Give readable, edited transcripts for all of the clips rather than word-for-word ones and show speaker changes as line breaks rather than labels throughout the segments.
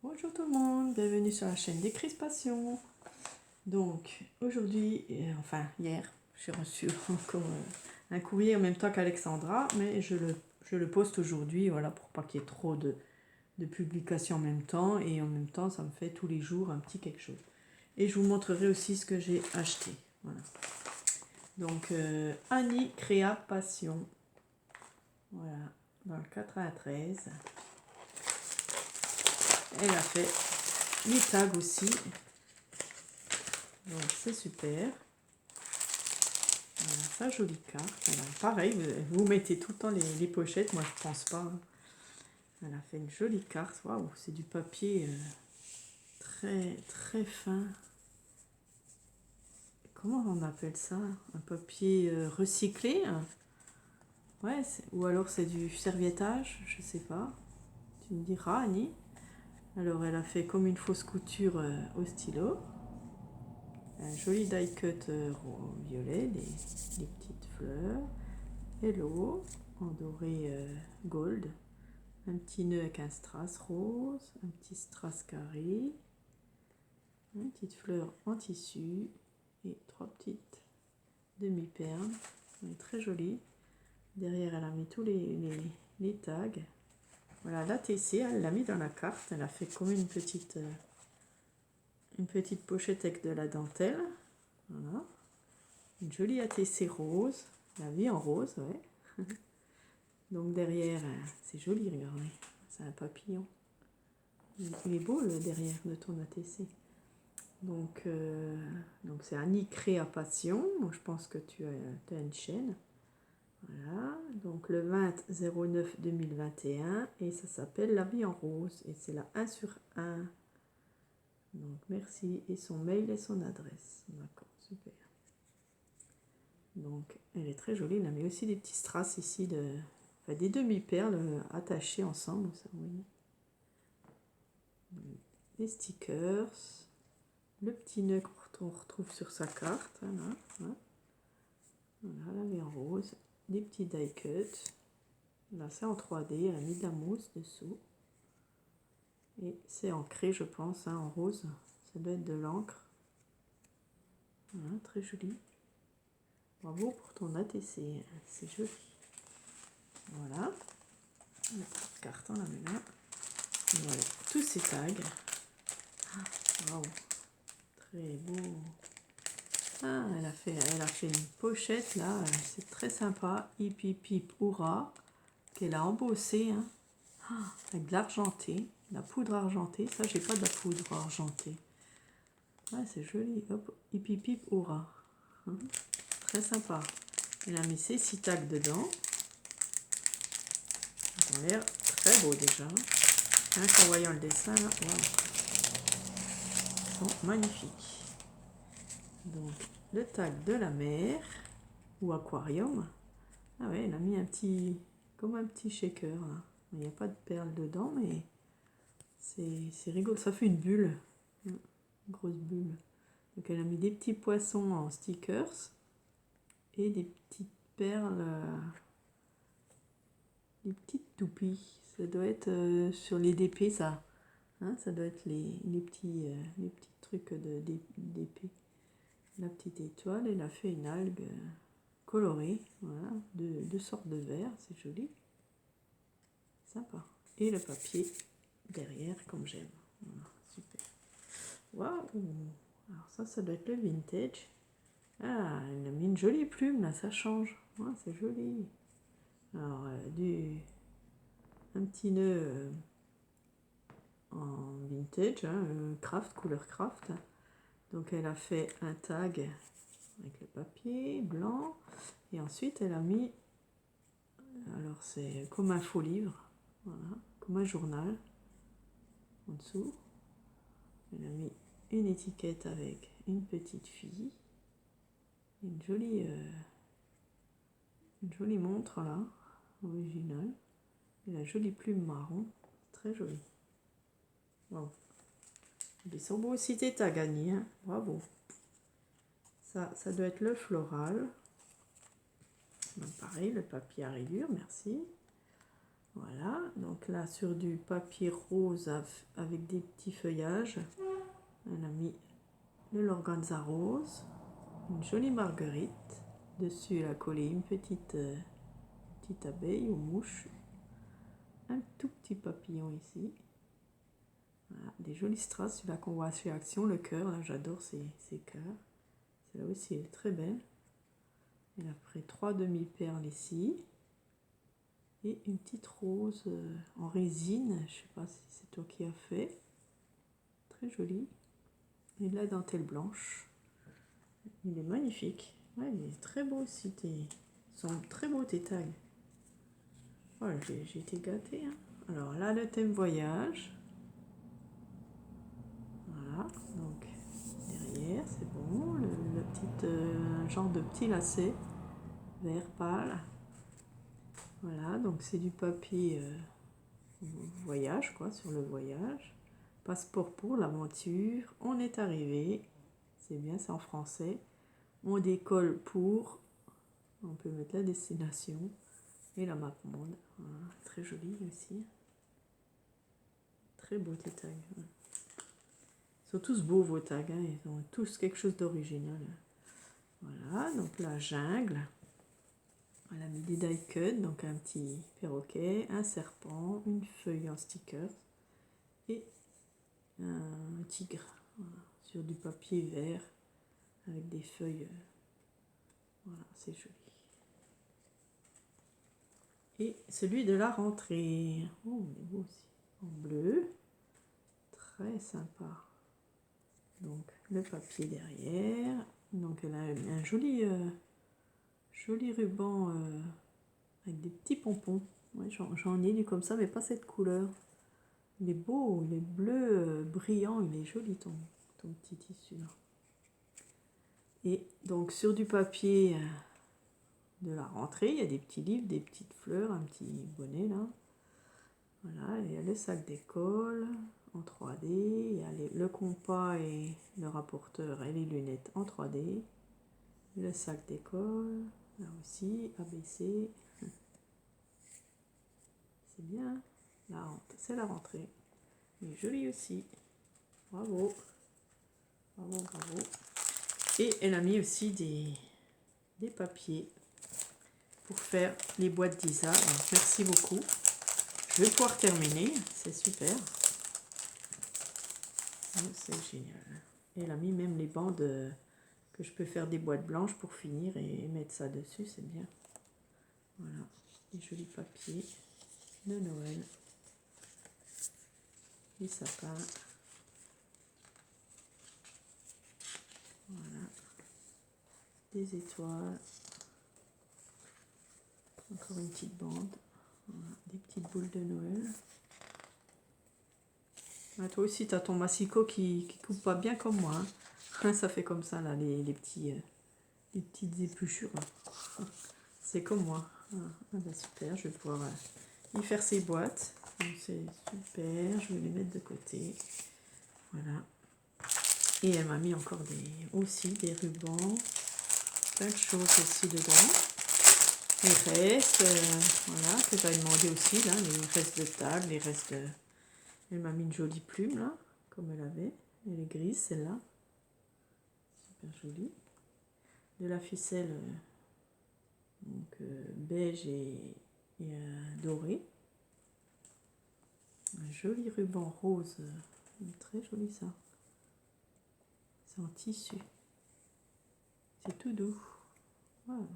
Bonjour tout le monde, bienvenue sur la chaîne des Crispations. Donc aujourd'hui, enfin hier, j'ai reçu encore un courrier en même temps qu'Alexandra, mais je le poste aujourd'hui, voilà, pour pas qu'il y ait trop de publications en même temps, et en même temps ça me fait tous les jours un petit quelque chose. Et je vous montrerai aussi ce que j'ai acheté. Voilà. Donc Annie Créa Passion, voilà, dans le 93. Elle a fait les tags aussi. Donc c'est super. Voilà, sa jolie carte. Alors, pareil, vous mettez tout le temps les pochettes. Moi, je pense pas. Hein. Elle a fait une jolie carte. Waouh, c'est du papier très très fin. Comment on appelle ça? Un papier recyclé? Ouais, ou alors c'est du serviettage, je sais pas. Tu me diras, Annie. Alors, elle a fait comme une fausse couture au stylo. Un joli die cut violet, des petites fleurs. Hello, en doré gold. Un petit nœud avec un strass rose, un petit strass carré, une petite fleur en tissu et 3 petites demi-perles. Elle est très jolie. Derrière, elle a mis tous les tags. Voilà, l'ATC, elle l'a mis dans la carte. Elle a fait comme une petite pochette avec de la dentelle. Voilà. Une jolie ATC rose. La vie en rose, ouais. Donc derrière, c'est joli, regardez. C'est un papillon. Il est beau le derrière de ton ATC. Donc c'est Annie Créa Passion. Donc, je pense que tu as une chaîne. Voilà. Donc le 20-09-2021. Et ça s'appelle La vie en rose. Et c'est la 1/1. Donc merci. Et son mail et son adresse. D'accord, super. Donc elle est très jolie. Elle a mis aussi des petits strass ici. Enfin, des demi-perles attachées ensemble. Ça, vous voyez. Des stickers. Le petit nœud qu'on retrouve sur sa carte. Voilà, voilà. Voilà, la vie en rose. Des petits die cut. Là, c'est en 3D. Elle a mis de la mousse dessous. Et c'est ancré, je pense, hein, en rose. Ça doit être de l'encre. Voilà, très joli. Bravo pour ton ATC. C'est joli. Voilà. La petite carte, on la met là. Et voilà, tous ces tags. Waouh. Très beau. Ah, elle a fait une pochette là, c'est très sympa. Hip hip hip hurrah, qu'elle a embossé hein. Avec de l'argenté, la poudre argentée. Ça, j'ai pas de la poudre argentée. Ouais, c'est joli. Hop, hip hip hip hurrah. Très sympa. Elle a mis ses 6 tags dedans. Ils ont l'air très beaux déjà. Hein, en voyant le dessin là, wow. Ils sont magnifiques. Donc, le tag de la mer ou aquarium. Ah ouais, elle a mis comme un petit shaker là. Il n'y a pas de perles dedans, mais c'est rigolo. Ça fait une bulle, une grosse bulle. Donc elle a mis des petits poissons en stickers et des petites perles, des petites toupies. Ça doit être sur les DP ça. Hein, ça doit être les petits trucs d'épée. La petite étoile, elle a fait une algue colorée, voilà, deux sortes de verre, c'est joli. Sympa. Et le papier derrière, comme j'aime. Voilà, super. Waouh! Alors ça doit être le vintage. Ah, il a mis une jolie plume, là, ça change. Ouais, c'est joli. Alors, un petit nœud en vintage, hein, craft, couleur craft. Donc elle a fait un tag avec le papier blanc. Et ensuite, elle a mis, alors c'est comme un faux livre, voilà, comme un journal. En dessous, elle a mis une étiquette avec une petite fille. Une jolie montre là, originale. Et la jolie plume marron, très jolie. Wow. Ils sont beaux aussi tes tags, Annie, hein. Bravo. Ça doit être le floral. Donc pareil, le papier à rayures, merci. Voilà, donc là sur du papier rose avec des petits feuillages, elle a mis le l'organza rose, une jolie marguerite. Dessus, elle a collé une petite abeille ou mouche, un tout petit papillon ici. Voilà, des jolis strass, celui-là qu'on voit chez Action, le cœur, là j'adore ces cœurs. Celle-là aussi, elle est très belle. Elle a pris 3 demi-perles ici. Et une petite rose en résine, je sais pas si c'est toi qui as fait. Très jolie. Et de la dentelle blanche. Il est magnifique. Ouais, il est très beau aussi. Ils sont très beaux tes tags. Voilà, j'ai été gâtée. Hein. Alors là, le thème voyage. Voilà, donc derrière, c'est bon. Le petit genre de petit lacet vert pâle. Voilà, donc c'est du papier voyage, quoi, sur le voyage. Passeport pour l'aventure. On est arrivé. C'est bien, c'est en français. On décolle pour. On peut mettre la destination et la map monde. Voilà, très joli aussi. Très beau tes tags. Voilà. Ils sont tous beaux vos tags. Hein. Ils ont tous quelque chose d'original. Voilà, donc la jungle. Elle a mis des die cut, donc un petit perroquet, un serpent, une feuille en sticker et un tigre. Voilà, sur du papier vert avec des feuilles. Voilà, c'est joli. Et celui de la rentrée. Oh, il est beau aussi. En bleu. Très sympa. Donc, le papier derrière. Donc, elle a un joli ruban avec des petits pompons. Ouais, j'en ai du comme ça, mais pas cette couleur. Il est beau, il est bleu, brillant. Il est joli ton petit tissu là. Et donc, sur du papier de la rentrée, il y a des petits livres, des petites fleurs, un petit bonnet là. Voilà, il y a le sac d'école en 3D, il y a le compas et le rapporteur et les lunettes en 3D, le sac d'école, là aussi, ABC, c'est bien, c'est la rentrée, il est joli aussi, bravo, bravo, bravo. Et elle a mis aussi des papiers pour faire les boîtes d'Isa, donc merci beaucoup. Je vais pouvoir terminer, c'est super. C'est génial. Et elle a mis même les bandes que je peux faire des boîtes blanches pour finir et mettre ça dessus, c'est bien. Voilà, des jolis papiers de Noël. Les sapins. Voilà. Des étoiles. Encore une petite bande. Voilà. Des petites boules de Noël. Ah, toi aussi, tu as ton massicot qui coupe pas bien comme moi. Hein. Ça fait comme ça, là, les petites épluchures. C'est comme moi. Ah, ben super, je vais pouvoir y faire ses boîtes. C'est super, je vais les mettre de côté. Voilà. Et elle m'a mis encore aussi des rubans. Plein de choses aussi dedans. Les restes, voilà, que j'avais demandé aussi, là, les restes de table, les restes de... Elle m'a mis une jolie plume, là, comme elle avait. Elle est grise, celle-là. Super jolie. De la ficelle, donc beige et doré. Un joli ruban rose. Très joli, ça. C'est en tissu. C'est tout doux. Wow.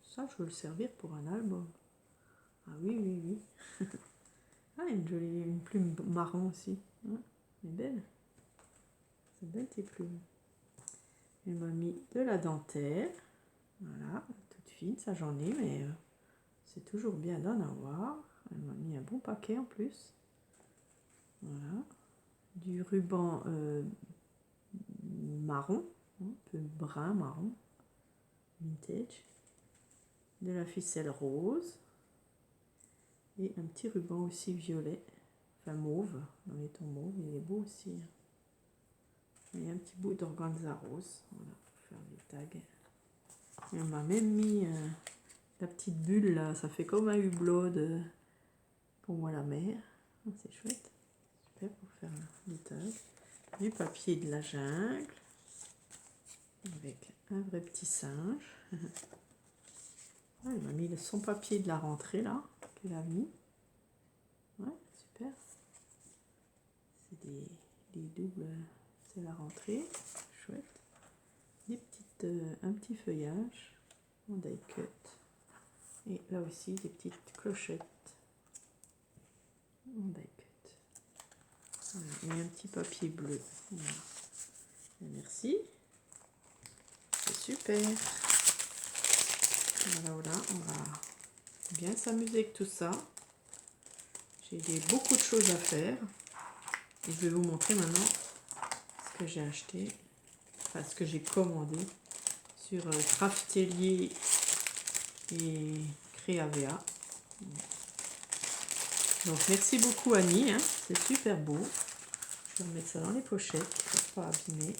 Ça, je veux le servir pour un album. Ah oui, oui, oui. Ah, une plume marron aussi. Hein, elle est belle. C'est belle tes plumes. Elle m'a mis de la dentelle. Voilà, toute fine, ça j'en ai, mais c'est toujours bien d'en avoir. Elle m'a mis un bon paquet en plus. Voilà. Du ruban marron, un peu brun marron. Vintage. De la ficelle rose. Et un petit ruban aussi violet. Enfin mauve, dans les tons mauves, il est beau aussi. Et un petit bout d'organza rose, voilà, pour faire les tags. Et on m'a même mis la petite bulle là, ça fait comme un hublot pour moi la mer. C'est chouette. Super pour faire des tags. Du papier de la jungle. Avec un vrai petit singe. Il m'a mis son papier de la rentrée là, qu'il a mis. Ouais, super. C'est des doubles, c'est la rentrée. Chouette. Un petit feuillage en die cut. Et là aussi des petites clochettes en die cut. Voilà. Et un petit papier bleu. Voilà. Et merci. C'est super. Voilà, on va bien s'amuser avec tout ça. J'ai beaucoup de choses à faire. Et je vais vous montrer maintenant ce que j'ai acheté, enfin ce que j'ai commandé sur Craftelier et Créavea. Donc merci beaucoup Annie, hein, c'est super beau. Je vais remettre ça dans les pochettes pour ne pas abîmer.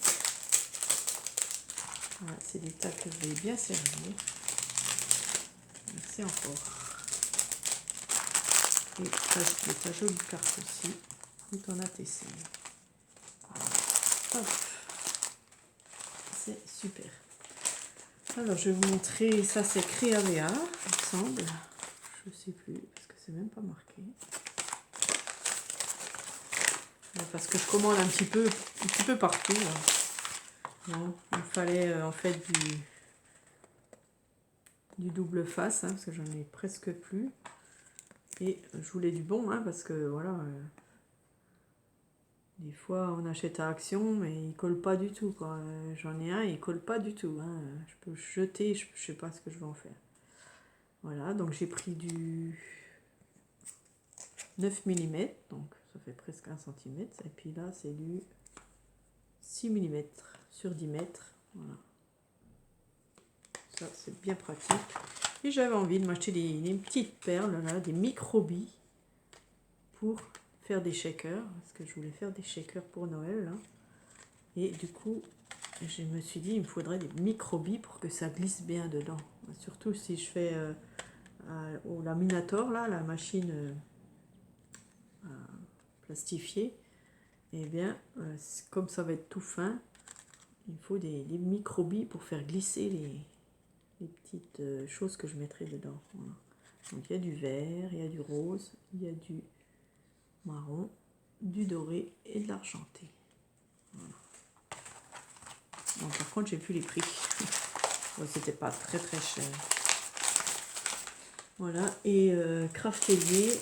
Voilà, c'est des tas que je vais bien servir. Merci encore. Et ta jolie carte aussi, où t'en as tes signes. Voilà. C'est super. Alors je vais vous montrer, ça c'est Créavea, il me semble. Je ne sais plus, parce que c'est même pas marqué. Parce que je commande un petit peu partout. Bon, il me fallait en fait du double face, hein, parce que j'en ai presque plus. Et je voulais du bon, hein, parce que voilà, des fois on achète à Action, mais il colle pas du tout, quoi. J'en ai un, il colle pas du tout. Hein. Je peux le jeter, je sais pas ce que je vais en faire. Voilà, donc j'ai pris du 9 mm, donc ça fait presque 1 cm. Et puis là, c'est du 6 mm sur 10 mètres. Voilà. Ça, c'est bien pratique. Et j'avais envie de m'acheter des petites perles, là, des microbilles pour faire des shakers. Parce que je voulais faire des shakers pour Noël. Là. Et du coup, je me suis dit, il me faudrait des microbilles pour que ça glisse bien dedans. Surtout si je fais au laminator, là, la machine plastifiée. Et bien, comme ça va être tout fin, il faut des microbilles pour faire glisser les petites choses que je mettrai dedans. Voilà. Donc il y a du vert, il y a du rose, il y a du marron, du doré et de l'argenté. Voilà. Bon, par contre, j'ai plus les prix. Bon, c'était pas très cher. Voilà, et Craftelier,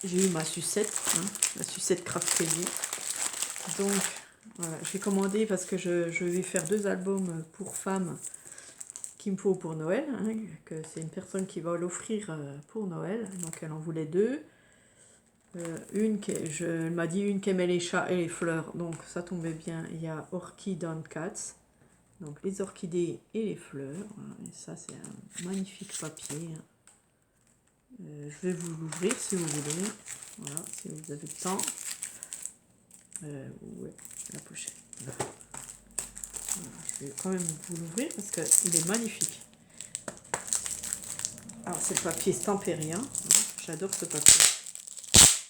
j'ai eu ma sucette, hein, la sucette Craftelier. Donc voilà, j'ai commandé parce que je vais faire 2 albums pour femmes qu'il me faut pour Noël, hein, que c'est une personne qui va l'offrir pour Noël, donc elle en voulait 2. Elle m'a dit une qui aimait les chats et les fleurs, donc ça tombait bien. Il y a Orchid and Cats, donc les orchidées et les fleurs. Voilà, et ça c'est un magnifique papier. Hein. Je vais vous l'ouvrir si vous voulez, voilà, si vous avez le temps. Ouais, la pochette. Voilà. Voilà, je vais quand même vous l'ouvrir parce qu'il est magnifique. Alors c'est le papier Stamperia, j'adore ce papier.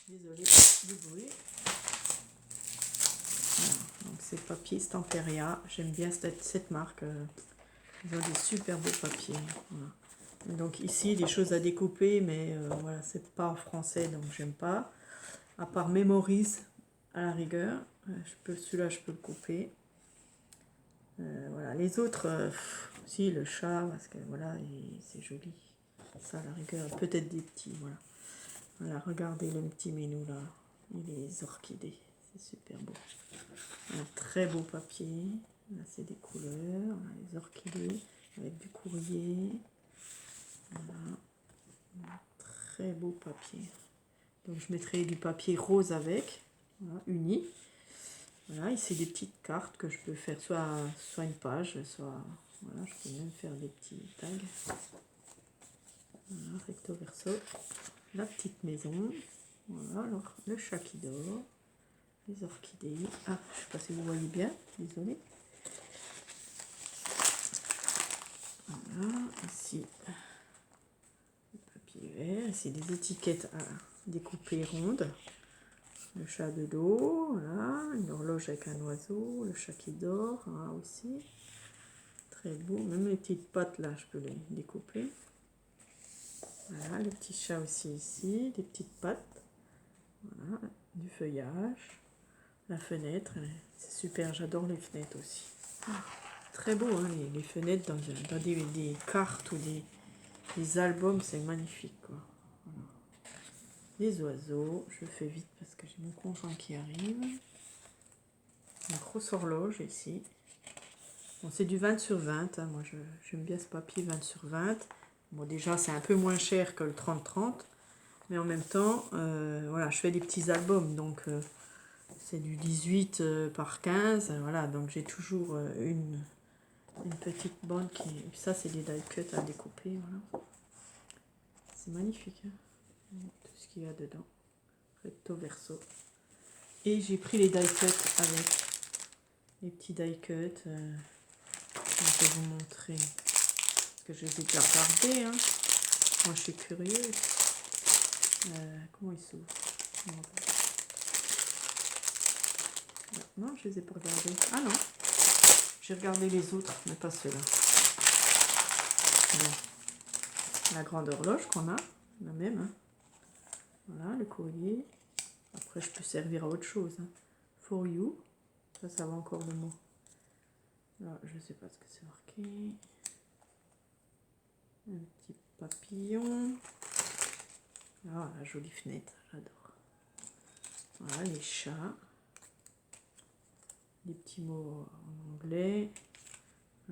Désolée du bruit. Voilà, donc c'est le papier Stamperia, j'aime bien cette marque. Ils ont des super beaux papiers. Voilà. Donc ici des choses à découper, mais voilà, c'est pas en français donc j'aime pas. À part Memories à la rigueur, celui-là je peux le couper. Voilà, les autres, si le chat, parce que voilà, c'est joli. Ça à la rigueur, peut-être des petits, voilà. Voilà, regardez le petit menu là, et les orchidées, c'est super beau. Un très beau papier, là c'est des couleurs, là, les orchidées avec du courrier. Voilà, un très beau papier. Donc je mettrai du papier rose avec, voilà, uni. Voilà, ici des petites cartes que je peux faire soit une page, soit voilà, je peux même faire des petits tags. Voilà, recto verso, la petite maison, voilà, alors le chat qui dort, les orchidées. Ah, je ne sais pas si vous voyez bien, désolé. Voilà, ici le papier d'hiver. Ici, des étiquettes à découper rondes. Le chat de l'eau, voilà. Une horloge avec un oiseau. Le chat qui dort, hein, aussi. Très beau. Même les petites pattes, là, je peux les découper. Voilà, le petit chat aussi ici. Des petites pattes. Voilà, du feuillage. La fenêtre, c'est super. J'adore les fenêtres aussi. Très beau, hein, les fenêtres dans des cartes ou des albums, c'est magnifique, quoi. Voilà. Les oiseaux, je fais vite parce que j'ai mon conjoint qui arrive. Une grosse horloge ici. Bon, c'est du 20 sur 20, hein. Moi j'aime bien ce papier 20 sur 20. Bon, déjà c'est un peu moins cher que le 30-30, mais en même temps, voilà, je fais des petits albums, donc c'est du 18 par 15, voilà, donc j'ai toujours une petite bande qui... Ça, c'est des die cuts à découper, voilà. C'est magnifique, hein, tout ce qu'il y a dedans. Recto verso. Et j'ai pris les die cuts avec les petits die cuts. Je vais vous montrer. Parce que je les ai déjà regardés, hein. Moi, je suis curieuse. Comment ils s'ouvrent? Non, je les ai pas regardés. Ah non. J'ai regardé les autres, mais pas ceux-là. Bon. La grande horloge qu'on a, la même, hein. Voilà, le collier. Après, je peux servir à autre chose, hein. For you. Ça va encore le mot. Là, je sais pas ce que c'est marqué. Un petit papillon. Ah, la jolie fenêtre, j'adore. Voilà, les chats. Des petits mots en anglais.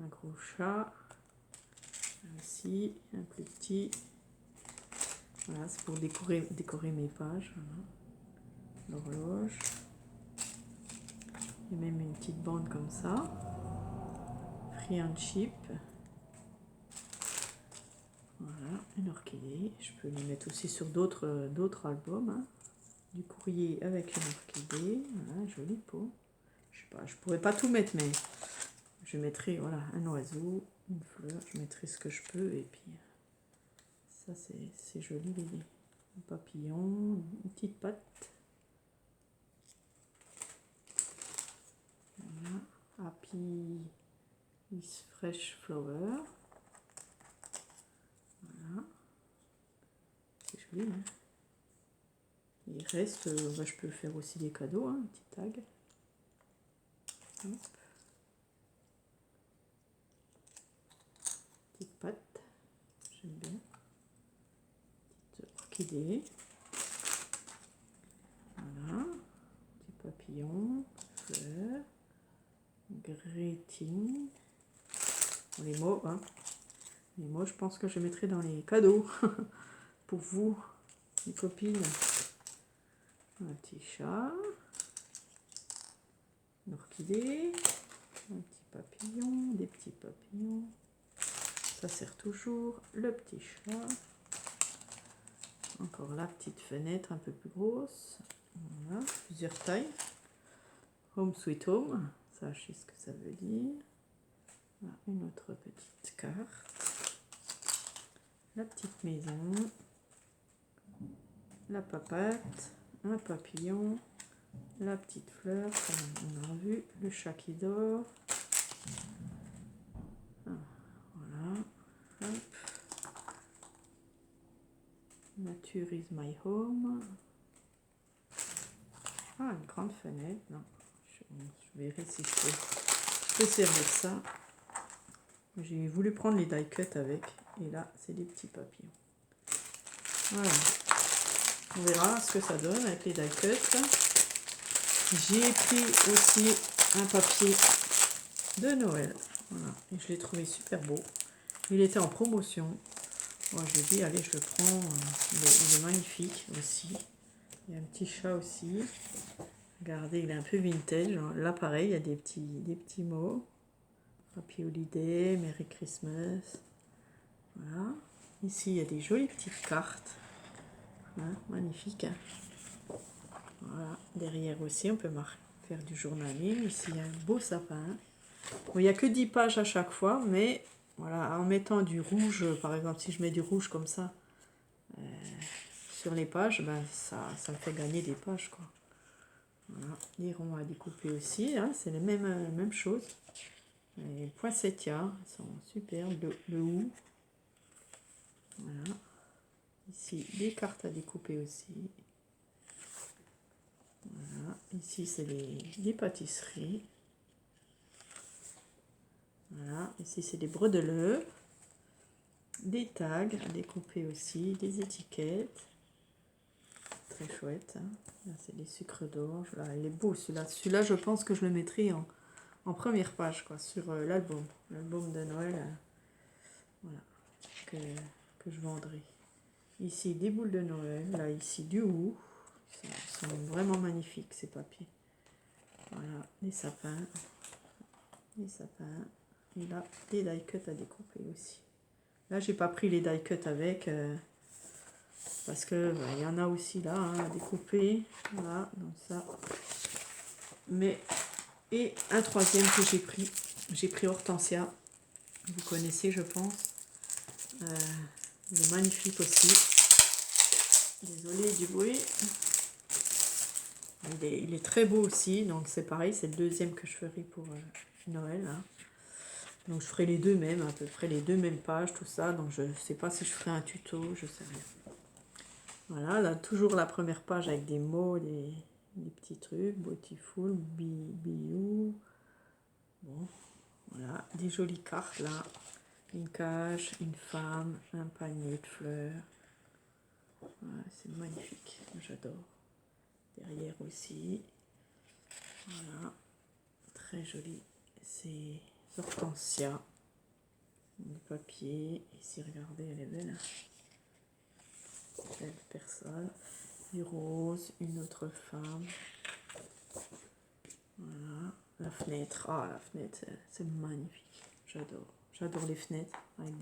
Un gros chat. Ici, un plus petit. Voilà, c'est pour décorer mes pages. Voilà. L'horloge. Et même une petite bande comme ça. Free and cheap. Voilà, une orchidée. Je peux les mettre aussi sur d'autres albums, hein. Du courrier avec une orchidée. Voilà, jolie peau. Je sais pas, je pourrais pas tout mettre, mais je mettrai, voilà, un oiseau, une fleur. Je mettrai ce que je peux. Et puis, ça, c'est joli. Un papillon, une petite patte. Voilà. Happy is fresh flower. Voilà. C'est joli, hein. Il reste, bah, je peux faire aussi des cadeaux, hein, un petit tag. Hop. Petite patte, j'aime bien. Petite orchidée. Voilà. Petit papillon, fleur, greeting. Bon, les mots, hein. Les mots, je pense que je mettrai dans les cadeaux pour vous, les copines. Un petit chat, une orchidée, un petit papillon, des petits papillons. Ça sert toujours. Le petit chat. Encore la petite fenêtre un peu plus grosse. Voilà, plusieurs tailles. Home sweet home. Ça, je sais ce que ça veut dire. Voilà, une autre petite carte. La petite maison. La papate. Un papillon. La petite fleur, comme on a vu. Le chat qui dort. Ah, voilà. Hop. Nature is my home. Ah, une grande fenêtre. Non, je verrai si je peux servir ça. J'ai voulu prendre les die cuts avec. Et là, c'est des petits papillons. Voilà. On verra ce que ça donne avec les die cuts. J'ai pris aussi un papier de Noël. Voilà. Et je l'ai trouvé super beau. Il était en promotion. Moi, j'ai dit, allez, je le prends. Il est magnifique aussi. Il y a un petit chat aussi. Regardez, il est un peu vintage. Là, pareil, il y a des petits mots. Happy Holiday, Merry Christmas. Voilà. Ici, il y a des jolies petites cartes. Hein, magnifique. Hein. Voilà. Derrière aussi, on peut faire du journaling. Ici, il y a un beau sapin. Bon, il n'y a que 10 pages à chaque fois, mais voilà, en mettant du rouge, par exemple, si je mets du rouge comme ça, sur les pages, ben, ça me fait gagner des pages, quoi. Voilà, les ronds à découper aussi, hein, c'est les mêmes choses. Les poinsettias sont super, le hou. Voilà. Ici, des cartes à découper aussi. Voilà. Ici, c'est les pâtisseries. Voilà. Ici, c'est des brodeleux. Des tags à découper aussi. Des étiquettes. Très chouette. Hein. Là, c'est des sucres d'orge. Là, il est beau celui-là. Celui-là, je pense que je le mettrai en première page, quoi, sur l'album. L'album de Noël. Voilà. Que je vendrai. Ici, des boules de Noël. Là, ici, du hou. Ils sont vraiment magnifiques, ces papiers. Voilà, des sapins. Des sapins. Et là, des die cuts à découper aussi. Là, j'ai pas pris les die cuts avec. Parce que il y en a aussi là, hein, à découper. Voilà, donc ça. Mais, et un troisième que j'ai pris. J'ai pris Hortensia. Vous connaissez, je pense. Il est magnifique aussi. Désolée du bruit. Il est très beau aussi, donc c'est pareil, c'est le deuxième que je ferai pour Noël. Hein. Donc je ferai les deux mêmes, à peu près les deux mêmes pages, tout ça. Donc je ne sais pas si je ferai un tuto, je sais rien. Voilà, là toujours la première page avec des mots, des petits trucs, beautiful, be you. Bon, voilà, des jolies cartes là. Une cage, une femme, un panier de fleurs. Voilà, c'est magnifique, j'adore. Derrière aussi. Voilà, très joli. C'est Hortensia. Du papier. Ici, regardez, elle est belle. Belle personne. Du rose, une autre femme. Voilà. La fenêtre. Ah, la fenêtre, c'est magnifique. J'adore. J'adore les fenêtres avec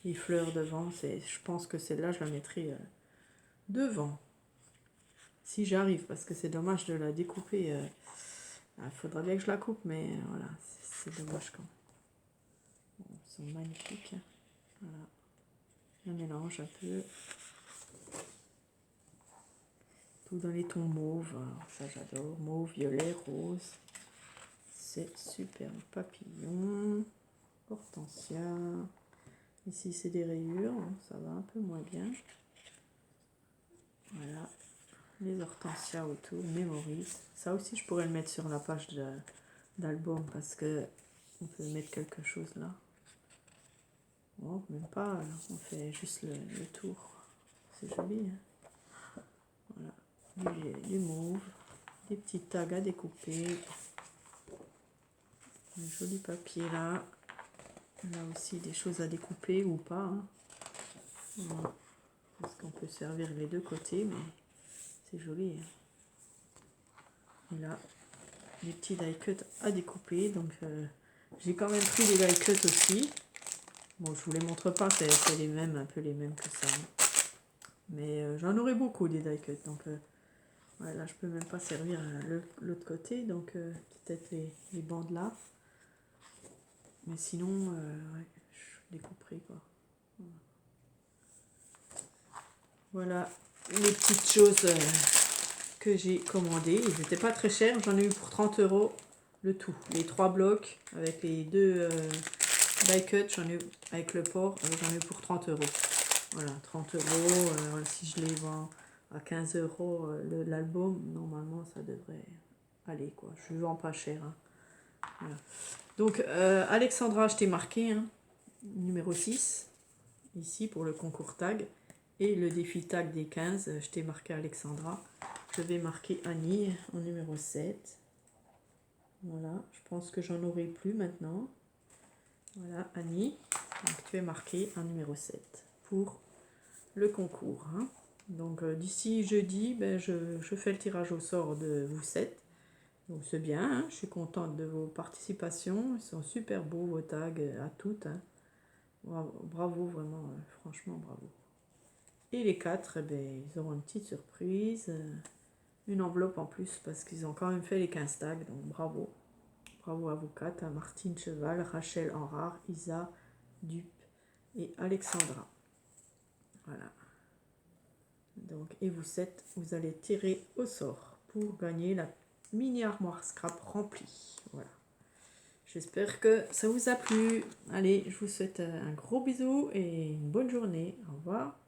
des fleurs devant. Je pense que celle-là, je la mettrai devant. Si j'arrive, parce que c'est dommage de la découper. Il faudra bien que je la coupe, mais voilà, c'est dommage quand même. Bon, ils sont magnifiques. Voilà. Je mélange un peu. Tout dans les tons mauves. Alors, ça, j'adore. Mauve, violet, rose. C'est super. Papillon. Hortensia. Ici, c'est des rayures. Ça va un peu moins bien. Voilà. Les hortensias autour. Mémorise. Ça aussi, je pourrais le mettre sur la page d'album parce que on peut mettre quelque chose là. Bon, même pas. On fait juste le tour. C'est joli. Hein, voilà. Du mauve. Des petits tags à découper. Un joli papier là. Là aussi des choses à découper ou pas. Hein. Voilà. Parce qu'on peut servir les deux côtés, mais c'est joli. Hein. Et là, des petits die cuts à découper. Donc j'ai quand même pris des die cuts aussi. Bon, je vous les montre pas, c'est les mêmes, un peu les mêmes que ça. Hein. Mais j'en aurai beaucoup des die cuts. Donc ouais, là, je peux même pas servir l'autre côté. Donc peut-être les bandes là. Mais sinon, ouais, je découperai quoi. Voilà les petites choses que j'ai commandées. Ils n'étaient pas très chers. J'en ai eu pour 30 € le tout. Les 3 blocs avec les 2 die cuts, j'en ai eu avec le port, j'en ai eu pour 30 €. Voilà, 30 €. Si je les vends à 15 € l'album, normalement ça devrait aller quoi. Je ne vends pas cher. Hein. Voilà. Donc Alexandra, je t'ai marqué, hein, numéro 6, ici pour le concours tag. Et le défi tag des 15, je t'ai marqué Alexandra. Je vais marquer Annie en numéro 7. Voilà, je pense que j'en aurai plus maintenant. Voilà, Annie, donc tu es marquée en numéro 7 pour le concours. Hein. Donc d'ici jeudi, ben, je fais le tirage au sort de vous 7. Donc c'est bien, hein, je suis contente de vos participations. Ils sont super beaux vos tags à toutes. Hein. Bravo, vraiment, franchement bravo. Et les 4, eh ben, ils auront une petite surprise, une enveloppe en plus parce qu'ils ont quand même fait les 15 tags, donc bravo. Bravo à vous 4, à Martine Cheval, Rachel Henrard, Isa Dupe et Alexandra. Voilà. Donc, et vous 7, vous allez tirer au sort pour gagner la mini armoire scrap remplie. Voilà. J'espère que ça vous a plu. Allez, je vous souhaite un gros bisou et une bonne journée. Au revoir.